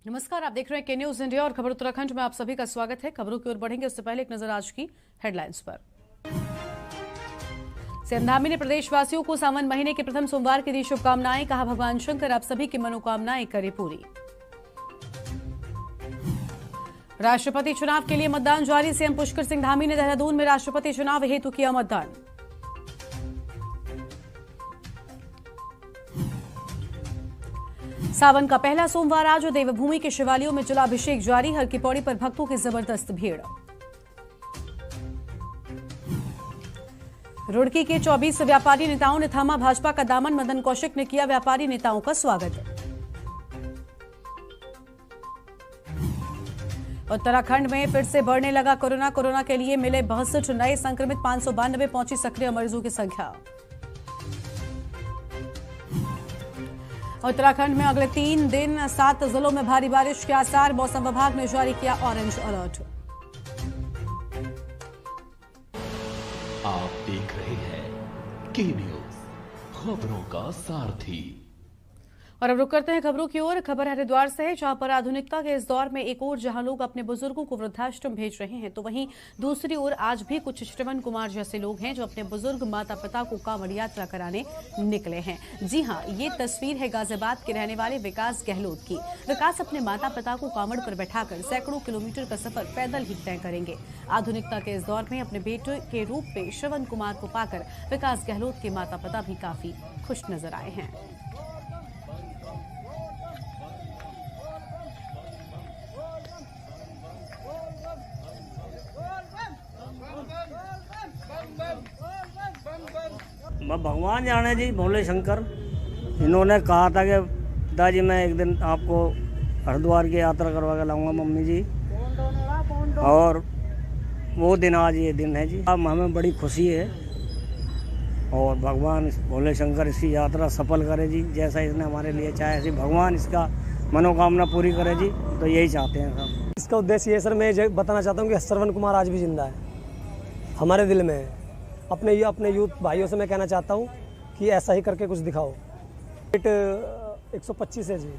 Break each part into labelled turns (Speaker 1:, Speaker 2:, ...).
Speaker 1: नमस्कार, आप देख रहे हैं के न्यूज इंडिया और खबर उत्तराखंड में आप सभी का स्वागत है। खबरों की ओर बढ़ेंगे उससे पहले एक नजर आज की हेडलाइंस पर। सीएम धामी ने प्रदेशवासियों को सावन महीने के प्रथम सोमवार की दी शुभकामनाएं। कहा, भगवान शंकर आप सभी की मनोकामनाएं करे पूरी। राष्ट्रपति चुनाव के लिए मतदान जारी। सीएम पुष्कर सिंह धामी ने देहरादून में राष्ट्रपति चुनाव हेतु किया मतदान। सावन का पहला सोमवार आज देवभूमि के शिवालयों में जलाभिषेक जारी। हर की पौड़ी पर भक्तों की जबरदस्त भीड़। रुड़की के 24 व्यापारी नेताओं ने थामा भाजपा का दामन। मदन कौशिक ने किया व्यापारी नेताओं का स्वागत। उत्तराखंड में फिर से बढ़ने लगा कोरोना के लिए मिले 62 नए संक्रमित। 592 पहुंची सक्रिय मरीजों की संख्या। उत्तराखंड में अगले 3 दिन 7 जिलों में भारी बारिश के आसार। मौसम विभाग ने जारी किया ऑरेंज अलर्ट।
Speaker 2: आप देख रहे हैं के न्यूज, खबरों का सारथी।
Speaker 1: और अब रुक करते हैं खबरों की ओर। खबर हरिद्वार से है, जहां पर आधुनिकता के इस दौर में एक और जहां लोग अपने बुजुर्गों को वृद्धाश्रम भेज रहे हैं, तो वहीं दूसरी ओर आज भी कुछ श्रवण कुमार जैसे लोग हैं जो अपने बुजुर्ग माता पिता को कांवड़ यात्रा कराने निकले हैं। जी हां, ये तस्वीर है गाजियाबाद के रहने वाले विकास गहलोत की। विकास अपने माता पिता को कांवड़ पर बैठाकर सैकड़ों किलोमीटर का सफर पैदल ही तय करेंगे। आधुनिकता के इस दौर में अपने बेटे के रूप में श्रवण कुमार को पाकर विकास गहलोत के माता पिता भी काफी खुश नजर आए हैं।
Speaker 3: भगवान जाने जी, भोले शंकर। इन्होंने कहा था कि पिताजी मैं एक दिन आपको हरिद्वार की यात्रा करवा के लाऊंगा मम्मी जी, और वो दिन आज ये दिन है जी। अब हमें बड़ी खुशी है और भगवान भोले शंकर इसकी यात्रा सफल करे जी। जैसा इसने हमारे लिए चाहे ऐसी भगवान इसका मनोकामना पूरी करे जी, तो यही चाहते हैं सब।
Speaker 4: इसका उद्देश्य ये सर, मैं ये बताना चाहता हूँ कि श्रवण कुमार आज भी जिंदा है, हमारे दिल में है। अपने यूथ भाइयों से मैं कहना चाहता हूँ कि ऐसा ही करके कुछ दिखाओ। 125 है जी,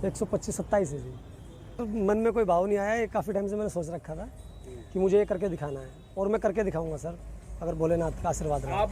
Speaker 4: 125-27 है जी। मन में कोई भाव नहीं आया, ये काफ़ी टाइम से मैंने सोच रखा था कि मुझे ये करके दिखाना है, और मैं करके दिखाऊंगा सर, अगर भोलेनाथ का आशीर्वाद रहा।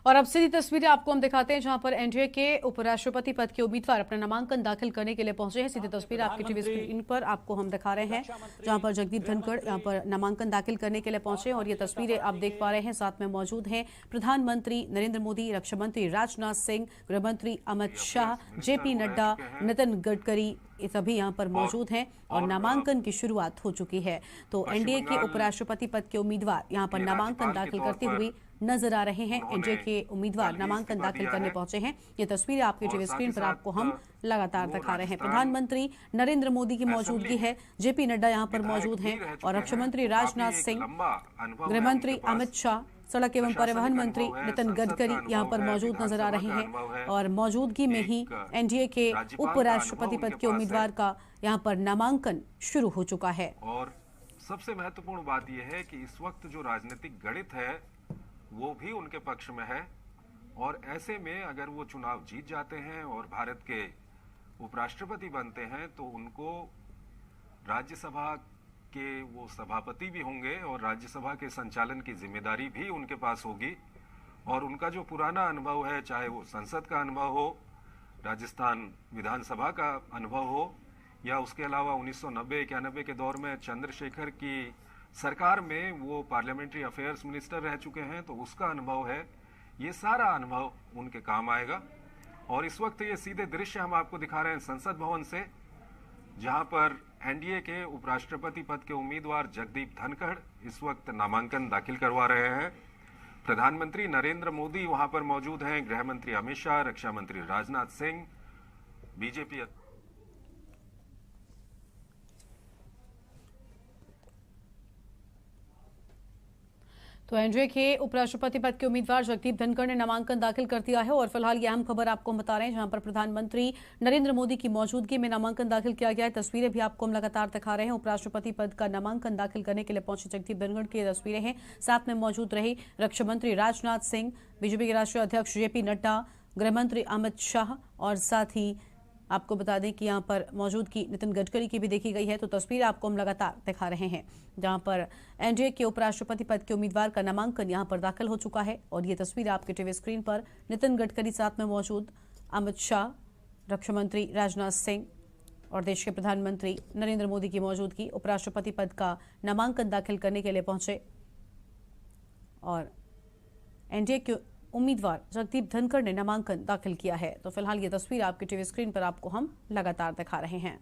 Speaker 1: और अब सीधी तस्वीरें आपको हम दिखाते हैं, जहां पर एनडीए के उपराष्ट्रपति पद के उम्मीदवार अपना नामांकन दाखिल करने के लिए पहुंचे हैं। सीधी तस्वीर आपकी टीवी स्क्रीन पर आपको हम दिखा रहे हैं, जहां पर जगदीप धनखड़ यहां पर नामांकन दाखिल करने के लिए पहुंचे। और ये तस्वीरें आप देख पा रहे हैं, साथ में मौजूद हैं प्रधानमंत्री नरेंद्र मोदी, रक्षा मंत्री राजनाथ सिंह, गृहमंत्री अमित शाह, जेपी नड्डा, नितिन गडकरी, ये सभी यहाँ पर मौजूद हैं और नामांकन की शुरुआत हो चुकी है। तो एनडीए के उपराष्ट्रपति पद के उम्मीदवार यहाँ पर नामांकन दाखिल करते हुए नजर आ रहे हैं। एनडीए के उम्मीदवार नामांकन दाखिल करने पहुंचे हैं। ये तस्वीरें आपकी टीवी स्क्रीन पर आपको हम लगातार दिखा रहे हैं। प्रधानमंत्री नरेंद्र मोदी की मौजूदगी है, जेपी नड्डा यहाँ पर मौजूद हैं और रक्षा मंत्री राजनाथ सिंह, गृहमंत्री अमित शाह, सड़क एवं परिवहन मंत्री नितिन गडकरी यहाँ पर मौजूद नजर आ रहे हैं। और मौजूदगी में ही एनडीए के उपराष्ट्रपति पद के उम्मीदवार का यहाँ पर नामांकन शुरू हो चुका है।
Speaker 5: और सबसे महत्वपूर्ण बात यह है कि इस वक्त जो राजनीतिक गणित है वो भी उनके पक्ष में है, और ऐसे में अगर वो चुनाव जीत जाते हैं और भारत के उपराष्ट्रपति बनते हैं तो उनको राज्यसभा के वो सभापति भी होंगे और राज्यसभा के संचालन की जिम्मेदारी भी उनके पास होगी। और उनका जो पुराना अनुभव है, चाहे वो संसद का अनुभव हो, राजस्थान विधानसभा का अनुभव हो, या उसके अलावा 1990-91 के दौर में चंद्रशेखर की सरकार में वो पार्लियामेंट्री अफेयर्स मिनिस्टर रह चुके हैं, तो उसका अनुभव है। ये सारा अनुभव उनके काम आएगा। और इस वक्त ये सीधे दृश्य हम आपको दिखा रहे हैं संसद भवन से, जहां पर एनडीए के उपराष्ट्रपति पद के उम्मीदवार जगदीप धनखड़ इस वक्त नामांकन दाखिल करवा रहे हैं। प्रधानमंत्री नरेंद्र मोदी वहां पर मौजूद हैं, गृह मंत्री अमित शाह, रक्षा मंत्री राजनाथ सिंह, बीजेपी।
Speaker 1: तो एनडीए के उपराष्ट्रपति पद के उम्मीदवार जगदीप धनखड़ ने नामांकन दाखिल कर दिया है। और फिलहाल ये अहम खबर आपको हम बता रहे हैं, जहां पर प्रधानमंत्री नरेंद्र मोदी की मौजूदगी में नामांकन दाखिल किया गया है। तस्वीरें भी आपको हम लगातार दिखा रहे हैं। उपराष्ट्रपति पद का नामांकन दाखिल करने के लिए पहुंचे जगदीप धनखड़ की तस्वीरें हैं। साथ में मौजूद रहे रक्षा मंत्री राजनाथ सिंह, बीजेपी के राष्ट्रीय अध्यक्ष जेपी नड्डा, गृहमंत्री अमित शाह और साथ ही आपको बता दें कि यहाँ पर मौजूदगी नितिन गडकरी की भी देखी गई है। तो तस्वीर आपको हम लगातार दिखा रहे हैं जहाँ पर एनडीए के उपराष्ट्रपति पद के उम्मीदवार का नामांकन यहाँ पर दाखिल हो चुका है। और ये तस्वीर आपके टीवी स्क्रीन पर नितिन गडकरी साथ में मौजूद, अमित शाह, रक्षा मंत्री राजनाथ सिंह और देश के प्रधानमंत्री नरेंद्र मोदी की मौजूदगी उपराष्ट्रपति पद का नामांकन दाखिल करने के लिए पहुंचे। और एनडीए के उम्मीदवार जगदीप धनखड़ ने नामांकन दाखिल किया है। तो फिलहाल ये तस्वीर आपके टीवी स्क्रीन पर आपको हम लगातार दिखा रहे हैं।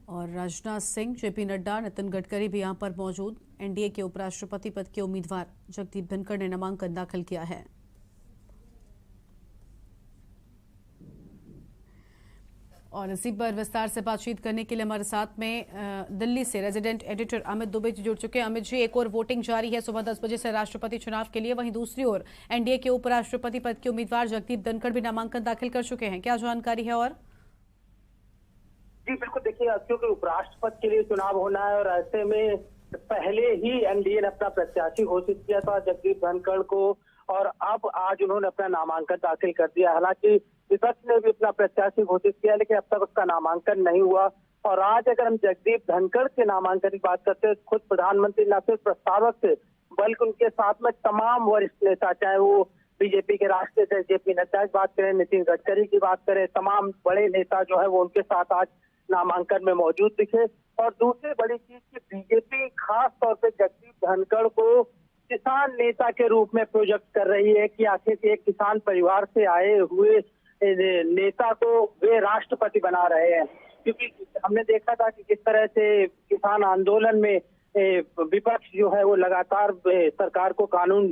Speaker 1: और राजनाथ सिंह, जेपी नड्डा, नितिन गडकरी भी यहां पर मौजूद। एनडीए के उपराष्ट्रपति पद के उम्मीदवार जगदीप धनखड़ ने नामांकन दाखिल किया है। और इसी पर विस्तार से बातचीत करने के लिए हमारे साथ में दिल्ली से रेजिडेंट एडिटर अमित दुबे जी जुड़ चुके हैं। अमित जी, एक और वोटिंग जारी है सुबह 10 बजे से राष्ट्रपति चुनाव के लिए, वहीं दूसरी ओर एनडीए के उपराष्ट्रपति पद के उम्मीदवार जगदीप धनखड़ भी नामांकन दाखिल कर चुके हैं। क्या जानकारी है? और
Speaker 6: जी बिल्कुल, देखिए क्योंकि उपराष्ट्रपति के लिए चुनाव होना है और ऐसे में पहले ही एनडीए ने अपना प्रत्याशी घोषित किया था जगदीप धनखड़ को, और अब आज उन्होंने अपना नामांकन दाखिल कर दिया। हालांकि विपक्ष ने भी अपना प्रत्याशी घोषित किया, लेकिन अब तक उसका नामांकन नहीं हुआ। और आज अगर हम जगदीप धनखड़ के नामांकन की बात करते हैं, खुद प्रधानमंत्री न सिर्फ प्रस्तावक थे बल्कि उनके साथ में तमाम वरिष्ठ नेता, चाहे वो बीजेपी के राष्ट्रीय अध्यक्ष जेपी नड्डा की बात करें, नितिन गडकरी की बात करें, तमाम बड़े नेता जो है वो उनके साथ आज नामांकन में मौजूद दिखे। और दूसरी बड़ी चीज की बीजेपी खास तौर पे जगदीप धनखड़ को किसान नेता के रूप में प्रोजेक्ट कर रही है कि आखिर एक किसान परिवार से आए हुए नेता को वे राष्ट्रपति बना रहे हैं। क्योंकि हमने देखा था कि किस तरह से किसान आंदोलन में विपक्ष जो है वो लगातार सरकार को कानून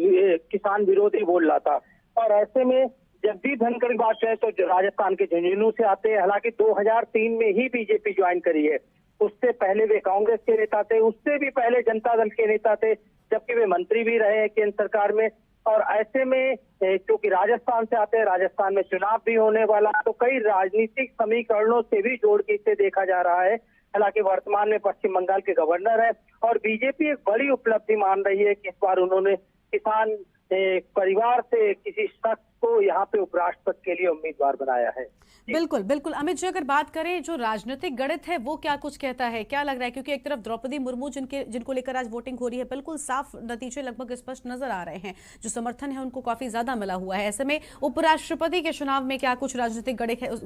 Speaker 6: किसान विरोधी बोल रहा था। और ऐसे में जगदीप धनखड़ की बात करें तो राजस्थान के झुंझुनू से आते हैं। हालांकि 2003 में ही बीजेपी ज्वाइन करी है, उससे पहले वे कांग्रेस के नेता थे, उससे भी पहले जनता दल के नेता थे, जबकि वे मंत्री भी रहे हैं केंद्र सरकार में। और ऐसे में क्योंकि राजस्थान से आते हैं, राजस्थान में चुनाव भी होने वाला, तो कई राजनीतिक समीकरणों से भी जोड़ के इसे देखा जा रहा है। हालांकि वर्तमान में पश्चिम बंगाल के गवर्नर है और बीजेपी एक बड़ी उपलब्धि मान रही है कि इस बार उन्होंने किसान परिवार से किसी शख्स को यहाँ पे उपराष्ट्रपति के लिए उम्मीदवार बनाया है।
Speaker 1: बिल्कुल बिल्कुल। अमित जी, अगर बात करें जो राजनीतिक गणित है वो क्या कुछ कहता है, क्या लग रहा है? क्योंकि एक तरफ द्रौपदी मुर्मू जिनको लेकर आज वोटिंग हो रही है, बिल्कुल साफ नतीजे लगभग स्पष्ट नजर आ रहे हैं, जो समर्थन है उनको काफी ज्यादा मिला हुआ है। ऐसे में उपराष्ट्रपति के चुनाव में क्या कुछ राजनीतिक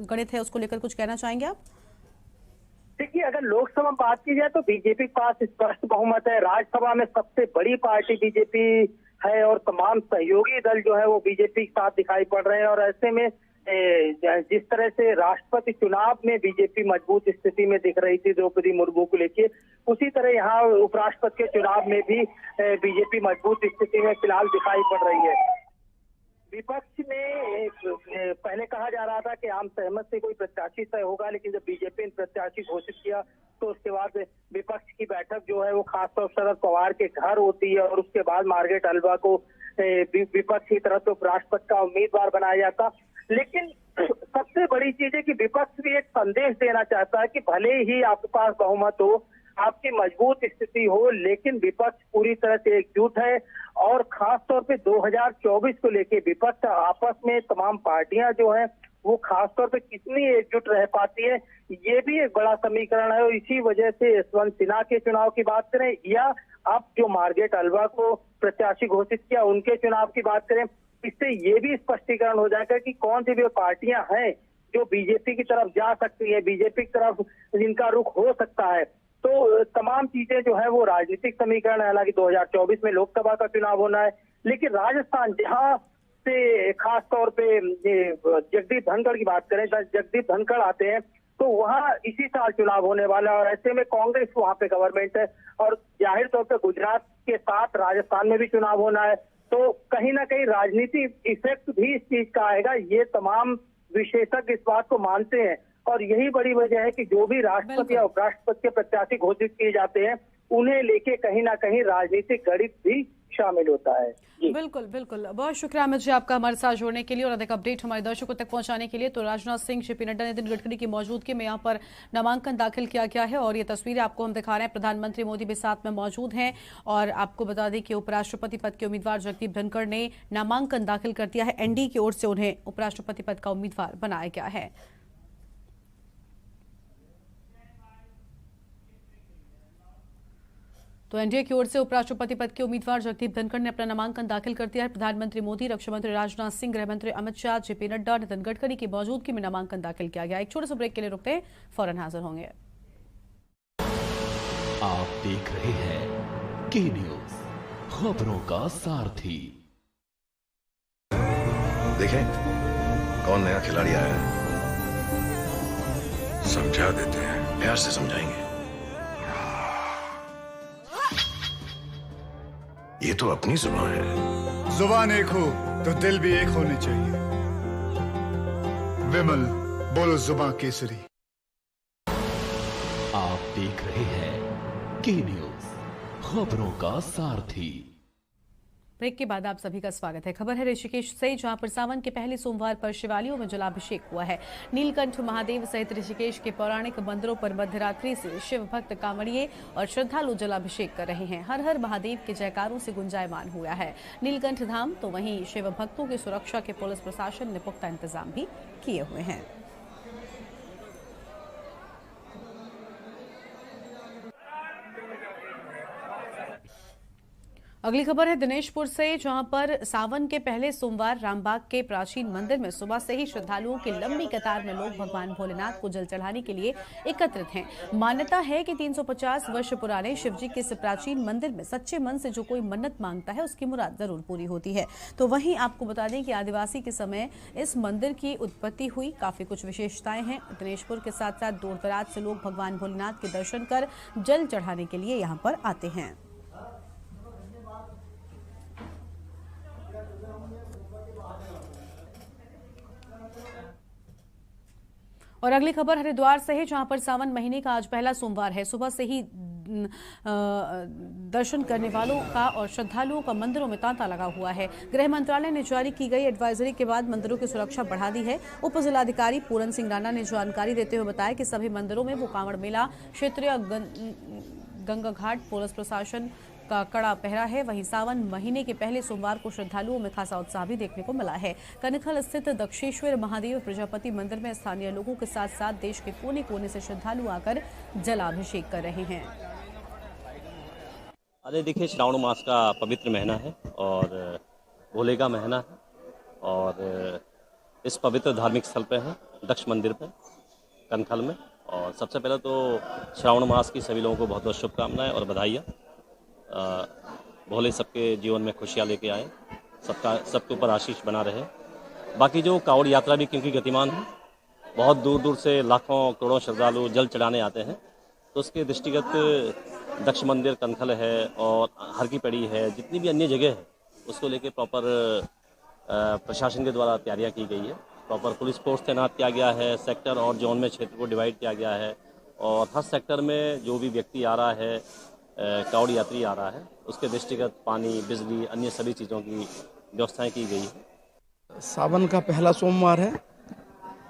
Speaker 1: गणित है, उसको लेकर कुछ कहना चाहेंगे आप?
Speaker 6: देखिए, अगर लोकसभा में बात की जाए तो बीजेपी के पास स्पष्ट बहुमत है। राज्यसभा में सबसे बड़ी पार्टी बीजेपी है और तमाम सहयोगी दल जो है वो बीजेपी के साथ दिखाई पड़ रहे हैं। और ऐसे में जिस तरह से राष्ट्रपति चुनाव में बीजेपी मजबूत स्थिति में दिख रही थी द्रौपदी मुर्मू को लेकर, उसी तरह यहाँ उपराष्ट्रपति के चुनाव में भी बीजेपी मजबूत स्थिति में फिलहाल दिखाई पड़ रही है। विपक्ष में पहले कहा जा रहा था कि आम सहमत से कोई प्रत्याशी तय होगा, लेकिन जब बीजेपी ने प्रत्याशी घोषित किया तो उसके बाद विपक्ष की बैठक जो है वो खासतौर शरद पवार के घर होती है और उसके बाद मार्गरेट अल्वा को विपक्ष की तरफ से उपराष्ट्रपति का उम्मीदवार बनाया जाता। लेकिन सबसे बड़ी चीज है कि विपक्ष भी एक संदेश देना चाहता है कि भले ही आपके पास बहुमत हो, आपकी मजबूत स्थिति हो, लेकिन विपक्ष पूरी तरह से एकजुट है। और खास तौर पे 2024 को लेके विपक्ष आपस में तमाम पार्टियां जो हैं वो खास तौर पे कितनी एकजुट रह पाती है, ये भी एक बड़ा समीकरण है। और इसी वजह से यशवंत सिन्हा के चुनाव की बात करें या अब जो मार्गरेट अल्वा को प्रत्याशी घोषित किया उनके चुनाव की बात करें, इससे ये भी स्पष्टीकरण हो जाएगा कि कौन सी भी पार्टियां हैं जो बीजेपी की तरफ जा सकती है, बीजेपी की तरफ जिनका रुख हो सकता है। तो तमाम चीजें जो है वो राजनीतिक समीकरण है। हालांकि 2024 में लोकसभा का चुनाव होना है, लेकिन राजस्थान जहां से खास तौर पे जगदीप धनखड़ की बात करें, जगदीप धनखड़ आते हैं तो वहां इसी साल चुनाव होने वाला है। और ऐसे में कांग्रेस वहां पे गवर्नमेंट है और जाहिर तौर पे गुजरात के साथ राजस्थान में भी चुनाव होना है, तो कहीं ना कहीं राजनीति इफेक्ट भी इस चीज का आएगा। ये तमाम विशेषज्ञ इस बात को मानते हैं और यही बड़ी वजह है कि जो भी राष्ट्रपति या उपराष्ट्रपति के प्रत्याशी घोषित किए जाते हैं उन्हें लेके कहीं ना कहीं राजनीतिक गणित भी शामिल होता है। जी
Speaker 1: बिल्कुल बिल्कुल, बहुत शुक्रिया अमित जी आपका हमारे साथ जोड़ने के लिए और अधिक अपडेट हमारे दर्शकों तक पहुंचाने के लिए। तो राजनाथ सिंह, जेपी नड्डा, नितिन गडकरी की मौजूदगी में यहाँ पर नामांकन दाखिल किया गया है और ये तस्वीरें आपको हम दिखा रहे हैं। प्रधानमंत्री मोदी भी साथ में मौजूद हैं और आपको बता दें कि उपराष्ट्रपति पद के उम्मीदवार जगदीप धनखड़ ने नामांकन दाखिल कर दिया है। एनडीए की ओर से उन्हें उपराष्ट्रपति पद का उम्मीदवार बनाया गया है। तो एनडीए की ओर से उपराष्ट्रपति पद के उम्मीदवार जगदीप धनखड़ ने अपना नामांकन दाखिल कर दिया है। प्रधानमंत्री मोदी, रक्षा मंत्री राजनाथ सिंह, गृह मंत्री अमित शाह, जेपी नड्डा, नितिन गडकरी की मौजूदगी में नामांकन दाखिल किया गया। एक छोटे से ब्रेक के लिए रुकते हैं, फौरन हाजिर होंगे।
Speaker 2: आप देख रहे हैं के न्यूज, खबरों का सारथी।
Speaker 7: देखें कौन नया खिलाड़ी आया है, समझा देते हैं, प्यार से समझाएंगे। ये तो अपनी जुबान है।
Speaker 8: जुबान एक हो तो दिल भी एक होने चाहिए। विमल बोलो जुबान केसरी।
Speaker 2: आप देख रहे हैं के न्यूज, खबरों का सारथी।
Speaker 1: ब्रेक के बाद आप सभी का स्वागत है। खबर है ऋषिकेश से, जहां पर सावन के पहले सोमवार पर शिवालयों में जलाभिषेक हुआ है। नीलकंठ महादेव सहित ऋषिकेश के पौराणिक मंदिरों पर मध्यरात्रि से शिव भक्त कांवड़िए और श्रद्धालु जलाभिषेक कर रहे हैं। हर हर महादेव के जयकारों से गुंजायमान हुआ है नीलकंठ धाम। तो वहीं शिव भक्तों की सुरक्षा के पुलिस प्रशासन ने पुख्ता इंतजाम भी किए हुए हैं। अगली खबर है दिनेशपुर से, जहां पर सावन के पहले सोमवार रामबाग के प्राचीन मंदिर में सुबह से ही श्रद्धालुओं की लंबी कतार में लोग भगवान भोलेनाथ को जल चढ़ाने के लिए एकत्रित हैं। मान्यता है कि 350 वर्ष पुराने शिवजी के इस प्राचीन मंदिर में सच्चे मन से जो कोई मन्नत मांगता है उसकी मुराद जरूर पूरी होती है। तो वहीं आपको बता दें कि आदिवासी के समय इस मंदिर की उत्पत्ति हुई। काफी कुछ विशेषताएं हैं दिनेशपुर के साथ साथ दूर दराज से लोग भगवान भोलेनाथ के दर्शन कर जल चढ़ाने के लिए यहाँ पर आते हैं। और अगली खबर हरिद्वार से है, जहां पर सावन महीने का आज पहला सोमवार है। सुबह से ही दर्शन करने वालों का और श्रद्धालुओं का मंदिरों में तांता लगा हुआ है। गृह मंत्रालय ने जारी की गई एडवाइजरी के बाद मंदिरों की सुरक्षा बढ़ा दी है। उप जिलाधिकारी पूरन सिंह राणा ने जानकारी देते हुए बताया कि सभी मंदिरों में वो कांवड़ मेला, क्षेत्रीय गंगा घाट पुलिस प्रशासन का कड़ा पहरा है। वहीं सावन महीने के पहले सोमवार को श्रद्धालुओं में खासा उत्साह भी देखने को मिला है। कनखल स्थित दक्षेश्वर महादेव प्रजापति मंदिर में स्थानीय लोगों के साथ साथ देश के कोने कोने से श्रद्धालु आकर जलाभिषेक कर रहे हैं।
Speaker 9: अरे देखिए, श्रावण मास का पवित्र महीना है और भोले का महीना है और इस पवित्र धार्मिक स्थल पे है दक्ष मंदिर पे कनखल में। और सबसे पहले तो श्रावण मास की सभी लोगों को बहुत बहुत शुभकामनाएं और बधाइयाँ। भोले सबके जीवन में खुशियाँ लेके आए, सबके ऊपर आशीष बना रहे। बाकी जो कांवड़ यात्रा भी क्योंकि गतिमान है, बहुत दूर दूर से लाखों करोड़ों श्रद्धालु जल चढ़ाने आते हैं, तो उसके दृष्टिगत दक्ष मंदिर कनखल है और हर की पेड़ी है, जितनी भी अन्य जगह है उसको लेके प्रॉपर प्रशासन के द्वारा तैयारियां की गई है। प्रॉपर पुलिस फोर्स तैनात किया गया है, सेक्टर और जोन में क्षेत्र को डिवाइड किया गया है और हर सेक्टर में जो भी व्यक्ति आ रहा है, कांवड़ यात्री आ रहा है, उसके दृष्टिगत पानी, बिजली, अन्य सभी चीज़ों की व्यवस्थाएं की गई है।
Speaker 10: सावन का पहला सोमवार है,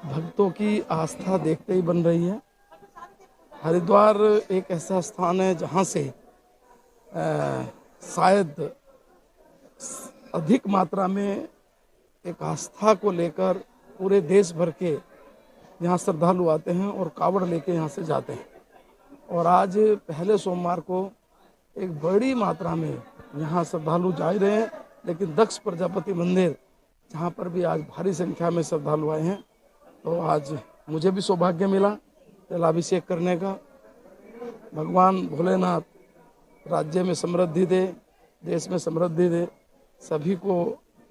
Speaker 10: भक्तों की आस्था देखते ही बन रही है। हरिद्वार एक ऐसा स्थान है जहां से शायद अधिक मात्रा में एक आस्था को लेकर पूरे देश भर के यहाँ श्रद्धालु आते हैं और कांवड़ लेके यहाँ से जाते हैं। और आज पहले सोमवार को एक बड़ी मात्रा में यहाँ श्रद्धालु जा रहे हैं, लेकिन दक्ष प्रजापति मंदिर जहाँ पर भी आज भारी संख्या में श्रद्धालु आए हैं, तो आज मुझे भी सौभाग्य मिला जलाभिषेक करने का। भगवान भोलेनाथ राज्य में समृद्धि दे, देश में समृद्धि दे, सभी को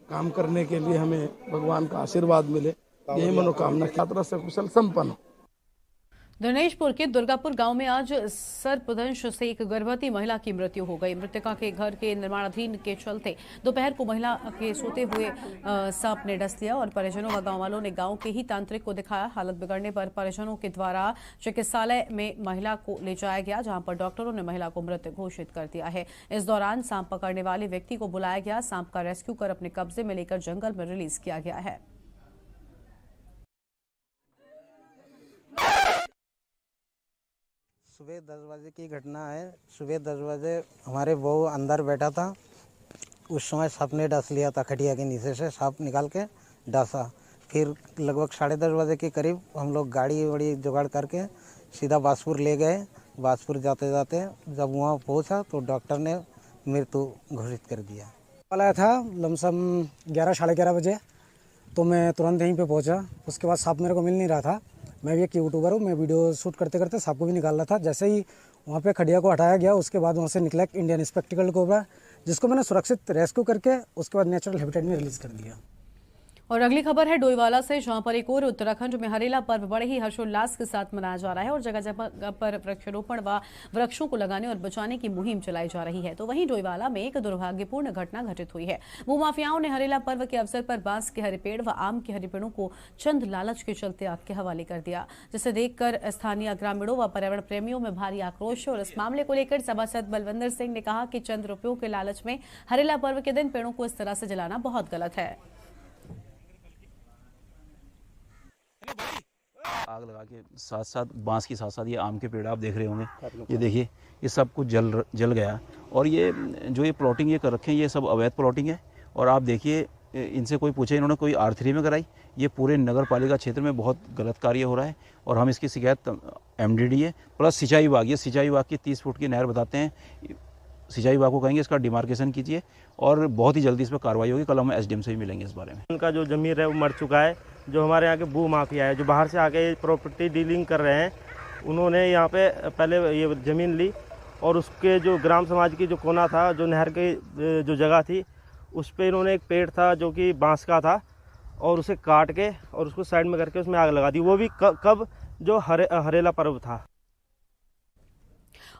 Speaker 10: काम करने के लिए हमें भगवान का आशीर्वाद मिले, यही मनोकामना। यात्रा से कुशल संपन्न।
Speaker 1: दिनेशपुर के दुर्गापुर गांव में आज सर्पदंश से एक गर्भवती महिला की मृत्यु हो गई। मृतका के घर के निर्माणाधीन के चलते दोपहर को महिला के सोते हुए सांप ने डस लिया और परिजनों व गांव वालों ने गांव के ही तांत्रिक को दिखाया। हालत बिगड़ने पर परिजनों के द्वारा चिकित्सालय में महिला को ले जाया गया, जहां पर डॉक्टरों ने महिला को मृत घोषित कर दिया है। इस दौरान सांप पकड़ने वाले व्यक्ति को बुलाया गया। सांप का रेस्क्यू कर अपने कब्जे में लेकर जंगल में रिलीज किया गया है।
Speaker 11: सुबह 10 बजे की घटना है। सुबह 10 बजे हमारे बहू अंदर बैठा था, उस समय सांप ने डस लिया था। खटिया के नीचे से सांप निकाल के डसा। फिर लगभग 10:30 बजे के करीब हम लोग गाड़ी वड़ी जुगाड़ करके सीधा बासपुर ले गए। बासपुर जाते जाते जब वहाँ पहुँचा तो डॉक्टर ने मृत्यु घोषित कर दिया।
Speaker 4: आया था लमसम 11 साढ़े 11 बजे, तो मैं तुरंत यहीं पे पहुँचा। उसके बाद सांप मेरे को मिल नहीं रहा था। मैं भी एक यूट्यूबर हूँ, मैं वीडियो शूट करते करते सांप को भी निकाल रहा था। जैसे ही वहाँ पे खड़िया को हटाया गया, उसके बाद वहाँ से निकला एक इंडियन स्पेक्टिकल कोबरा, जिसको मैंने सुरक्षित रेस्क्यू करके उसके बाद नेचुरल हैबिटेट में रिलीज कर दिया।
Speaker 1: और अगली खबर है डोईवाला से, जहां पर एक और उत्तराखंड में हरेला पर्व बड़े ही हर्षोल्लास के साथ मनाया जा रहा है और जगह जगह पर वृक्षारोपण व वृक्षों को लगाने और बचाने की मुहिम चलाई जा रही है। तो वहीं डोईवाला में एक दुर्भाग्यपूर्ण घटना घटित हुई है। भूमाफियाओं ने हरेला पर्व के अवसर पर बांस के हरे पेड़ व आम के हरे पेड़ों को चंद लालच के चलते आग के हवाले कर दिया, जिसे देखकर स्थानीय ग्रामीणों व पर्यावरण प्रेमियों में भारी आक्रोश है। और इस मामले को लेकर सभासद बलविंदर सिंह ने कहा कि चंद रुपयों के लालच में हरेला पर्व के दिन पेड़ों को इस तरह से जलाना बहुत गलत है।
Speaker 12: आग लगा के साथ साथ बांस के साथ साथ ये आम के पेड़ आप देख रहे होंगे, ये देखिए ये सब कुछ जल गया। और ये जो ये प्लॉटिंग ये कर रखे हैं, ये सब अवैध प्लॉटिंग है। और आप देखिए, इनसे कोई पूछे, इन्होंने कोई R3 में कराई। ये पूरे नगर पालिका क्षेत्र में बहुत गलत कार्य हो रहा है और हम इसकी शिकायत MDD है प्लस सिंचाई विभाग, ये सिंचाई विभाग की 30 फुट की नहर बताते हैं। सिंचाई विभाग को कहेंगे इसका डिमार्केशन कीजिए और बहुत ही जल्दी इस पर कार्रवाई होगी। कल हम SDM से भी मिलेंगे इस बारे में।
Speaker 13: उनका जो जमीन है वो मर चुका है। जो हमारे यहाँ के भू माफिया है, जो बाहर से आके प्रॉपर्टी डीलिंग कर रहे हैं, उन्होंने यहाँ पे पहले ये ज़मीन ली और उसके जो ग्राम समाज की जो कोना था, जो नहर की जो जगह थी, उस पर इन्होंने एक पेड़ था जो कि बांस का था और उसे काट के और उसको साइड में करके उसमें आग लगा दी। वो भी कब जो हरेला पर्व था।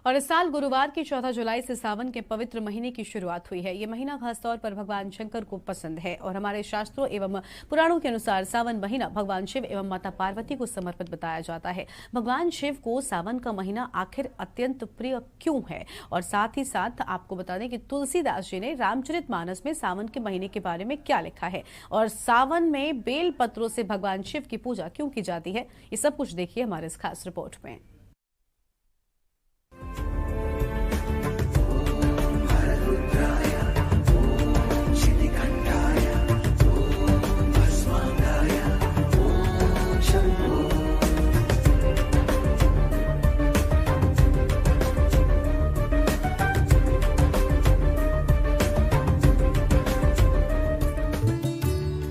Speaker 1: और इस साल गुरुवार की 14 जुलाई से सावन के पवित्र महीने की शुरुआत हुई है। ये महीना खासतौर पर भगवान शंकर को पसंद है और हमारे शास्त्रों एवं पुराणों के अनुसार सावन महीना भगवान शिव एवं माता पार्वती को समर्पित बताया जाता है। भगवान शिव को सावन का महीना आखिर अत्यंत प्रिय क्यों है? और साथ ही साथ आपको बता दें कि तुलसीदास जी ने रामचरितमानस में सावन के महीने के बारे में क्या लिखा है और सावन में बेल पत्रों से भगवान शिव की पूजा क्यों की जाती है, ये सब कुछ देखिए हमारे इस खास रिपोर्ट में।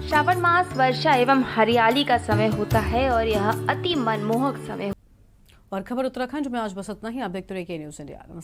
Speaker 14: श्रावण मास वर्षा एवं हरियाली का समय होता है और यह अति मनमोहक समय।
Speaker 1: और खबर उत्तराखंड में आज बस इतना ही। आप देखते रहिए के न्यूज़ इंडिया।